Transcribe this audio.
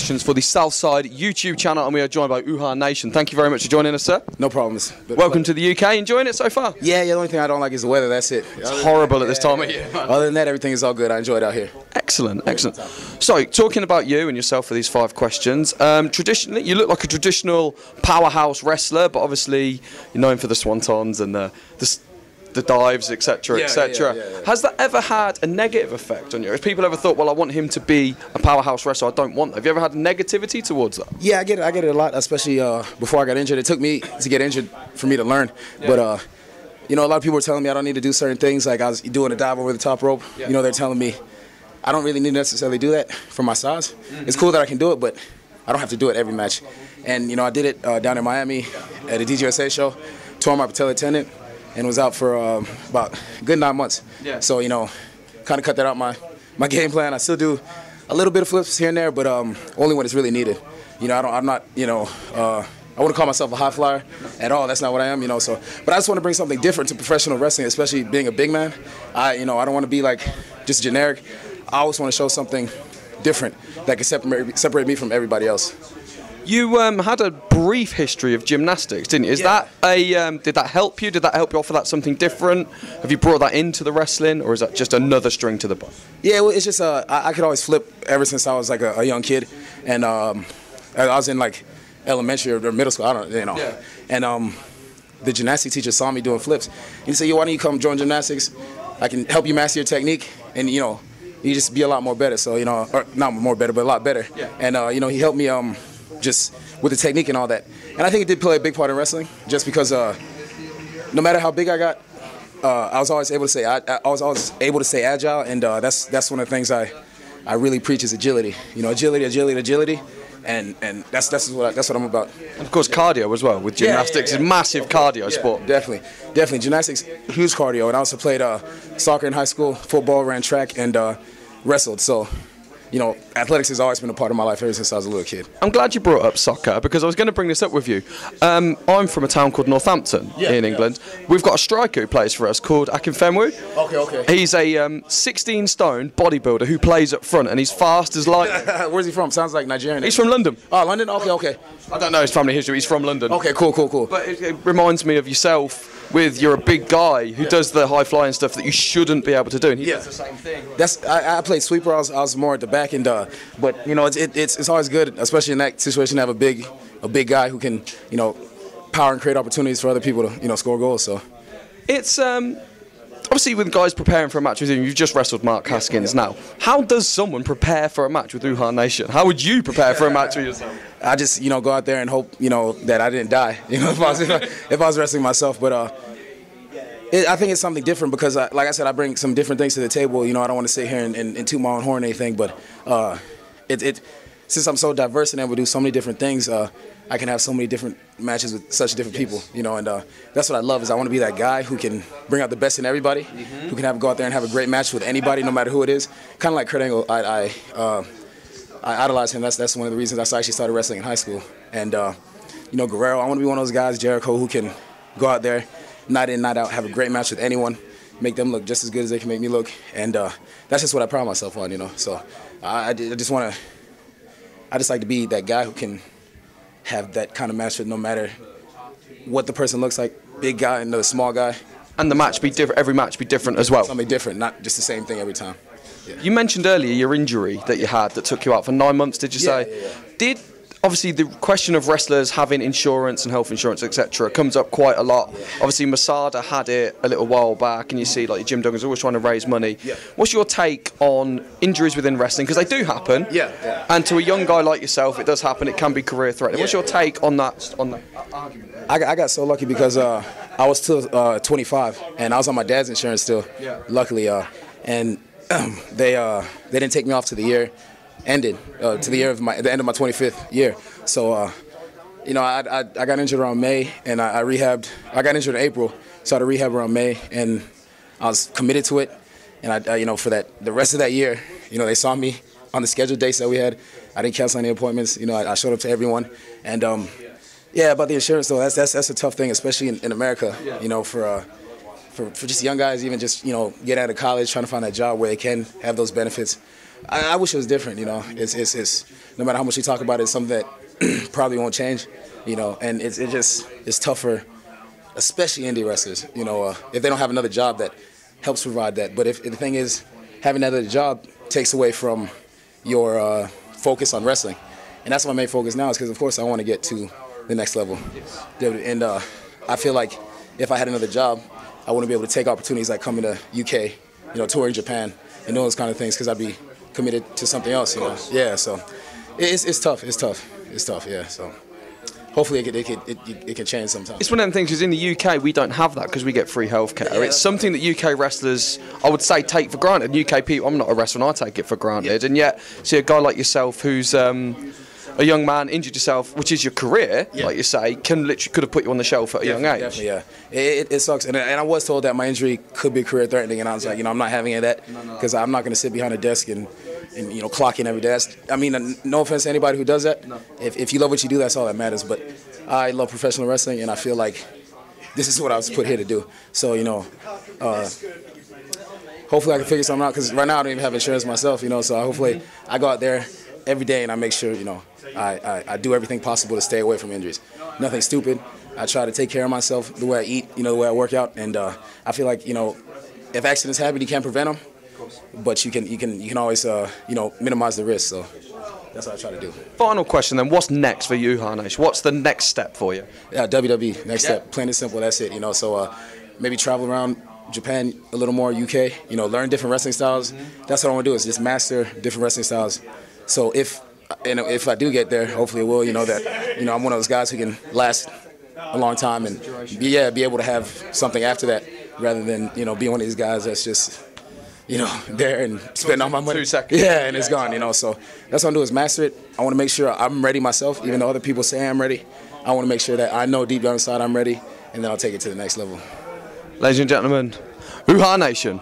questions for the Southside YouTube channel, and we are joined by Uhaa Nation. Thank you very much for joining us, sir. No problems. Welcome to the UK. Enjoying it so far? Yeah, the only thing I don't like is the weather. That's it. It's horrible at this time of year. Other than that, everything is all good. I enjoy it out here. Excellent, excellent. So, talking about you and yourself for these 5 questions, traditionally, you look like a traditional powerhouse wrestler, but obviously you're known for the swantons and the dives, etc., etc. Has that ever had a negative effect on you? Have people ever thought, well, I want him to be a powerhouse wrestler, I don't want that? Have you ever had negativity towards that? Yeah, I get it a lot, especially before I got injured. It took me to get injured for me to learn. Yeah. But, you know, a lot of people were telling me I don't need to do certain things, like I was doing a dive over the top rope. Yeah. You know, they're telling me I don't really need to necessarily do that for my size. Mm-hmm. It's cool that I can do it, but I don't have to do it every match. And, you know, I did it down in Miami at a DGSA show, tore my patellar tendon, and was out for about a good 9 months. Yeah. So, you know, kind of cut that out my game plan. I still do a little bit of flips here and there, but only when it's really needed. You know, I'm not, you know, I wouldn't call myself a high flyer at all. That's not what I am, you know. So, but I just want to bring something different to professional wrestling, especially being a big man. You know, I don't want to be like just generic. I always want to show something different that can separate me from everybody else. You had a brief history of gymnastics, didn't you? Is that did that help you? Did that help you offer that something different? Have you brought that into the wrestling, or is that just another string to the bow? Yeah, well, it's just I could always flip ever since I was like a young kid, and I was in like elementary or middle school. I don't, you know. Yeah. And the gymnastics teacher saw me doing flips, and he said, "Yo, why don't you come join gymnastics? I can help you master your technique, and you know, you just be a lot more better." So you know, or not more better, but a lot better. Yeah. And you know, he helped me just with the technique and all that. And I think it did play a big part in wrestling, just because no matter how big I got, I was always able to stay agile, and that's one of the things I really preach is agility. You know, agility, and that's what I'm about. And of course, cardio as well with gymnastics. It's a massive cardio sport. Definitely. Gymnastics, huge cardio, and I also played soccer in high school, football, ran track, and wrestled. So, you know, athletics has always been a part of my life ever since I was a little kid. I'm glad you brought up soccer, because I was going to bring this up with you. I'm from a town called Northampton in England. We've got a striker who plays for us called Akinfenwa. Okay. He's a 16-stone bodybuilder who plays up front, and he's fast as lightning. Where's he from? Sounds like Nigerian. He's from London. Oh, London? Okay. I don't know his family history. He's from London. Okay, cool. But it reminds me of yourself. You're a big guy who does the high flying stuff that you shouldn't be able to do, and he does the same thing. I played sweeper. I was more at the back, and but you know, it's always good, especially in that situation, to have a big guy who can, you know, power and create opportunities for other people to, you know, score goals. So it's obviously with guys preparing for a match with you. You've just wrestled Mark Haskins now. How does someone prepare for a match with Uhaa Nation? How would you prepare for a match with yourself? I just, you know, go out there and hope, you know, that I didn't die, you know, if I was wrestling myself. But I think it's something different because, like I said, I bring some different things to the table. You know, I don't want to sit here and toot my own horn or anything, but since I'm so diverse and able to do so many different things, I can have so many different matches with such different people, you know, and that's what I love, is I want to be that guy who can bring out the best in everybody, who can go out there and have a great match with anybody, no matter who it is. Kind of like Kurt Angle, I idolize him. That's one of the reasons I actually started wrestling in high school. And, you know, Guerrero, I want to be one of those guys, Jericho, who can go out there, night in, night out, have a great match with anyone, make them look just as good as they can make me look. And that's just what I pride myself on, you know. So I just like to be that guy who can have that kind of match with no matter what the person looks like, big guy and the small guy. And the match be different, every match be different as well. Something different, not just the same thing every time. Yeah. You mentioned earlier your injury that you had that took you out for 9 months, did you say? Yeah. Did, obviously the question of wrestlers having insurance and health insurance, etc., comes up quite a lot. Yeah. Obviously Masada had it a little while back, and you see like Jim Duggan's always trying to raise money. Yeah. What's your take on injuries within wrestling? Because they do happen. Yeah. And to a young guy like yourself, it does happen. It can be career threatening. What's your take on that argument? I got so lucky because I was still 25 and I was on my dad's insurance still. Yeah. Luckily, and they didn't take me off to the year ended, to the year of the end of my 25th year. So, you know, I got injured around May, and I rehabbed. I got injured in April, started rehab around May, and I was committed to it. And you know, for the rest of that year, you know, they saw me on the scheduled dates that we had. I didn't cancel any appointments. You know, I showed up to everyone. And yeah, about the insurance though, that's a tough thing, especially in America. You know, for just young guys, even just, you know, get out of college, trying to find that job where they can have those benefits. I wish it was different, you know. It's no matter how much you talk about it, it's something that probably won't change, you know. And it's tougher, especially indie wrestlers, you know, if they don't have another job that helps provide that. But if the thing is, having that other job takes away from your focus on wrestling, and that's my main focus now. Is because of course I want to get to the next level, and I feel like if I had another job, I wouldn't be able to take opportunities like coming to UK, you know, touring Japan, and those kind of things, because I'd be committed to something else, you know. Yeah, so it's tough. Yeah, so hopefully it can change sometime. It's one of them things, because in the UK we don't have that because we get free healthcare. Yeah. It's something that UK wrestlers, I would say, take for granted. UK people, I'm not a wrestler and I take it for granted. Yeah. And yet, see a guy like yourself who's a young man, injured yourself, which is your career, like you say, could have put you on the shelf at a young age. Definitely, yeah. It sucks. And I was told that my injury could be career threatening, and I was like, you know, I'm not having that, because I'm not going to sit behind a desk and you know, clock in every day. I mean, no offense to anybody who does that. No. If you love what you do, that's all that matters. But I love professional wrestling, and I feel like this is what I was put here to do. So, you know, hopefully I can figure something out, because right now I don't even have insurance myself, you know, so hopefully I go out there every day and I make sure, you know, I do everything possible to stay away from injuries. Nothing stupid. I try to take care of myself, the way I eat, you know, the way I work out, and I feel like, you know, if accidents happen, you can't prevent them, but you can always, you know, minimize the risk. So that's what I try to do. Final question then: what's next for Uhaa Nation? What's the next step for you? Yeah, WWE. Next step, plain and simple. That's it. You know, so maybe travel around Japan a little more, UK. You know, learn different wrestling styles. That's what I want to do, is just master different wrestling styles. So if I do get there, hopefully it will, you know, that, you know, I'm one of those guys who can last a long time and be able to have something after that, rather than, you know, be one of these guys that's just, you know, there and spend all my money. 2 seconds. Yeah, and it's gone, you know. So that's what I'm doing, is master it. I want to make sure I'm ready myself, even though other people say I'm ready. I want to make sure that I know deep down inside I'm ready, and then I'll take it to the next level. Ladies and gentlemen, Uhaa Nation.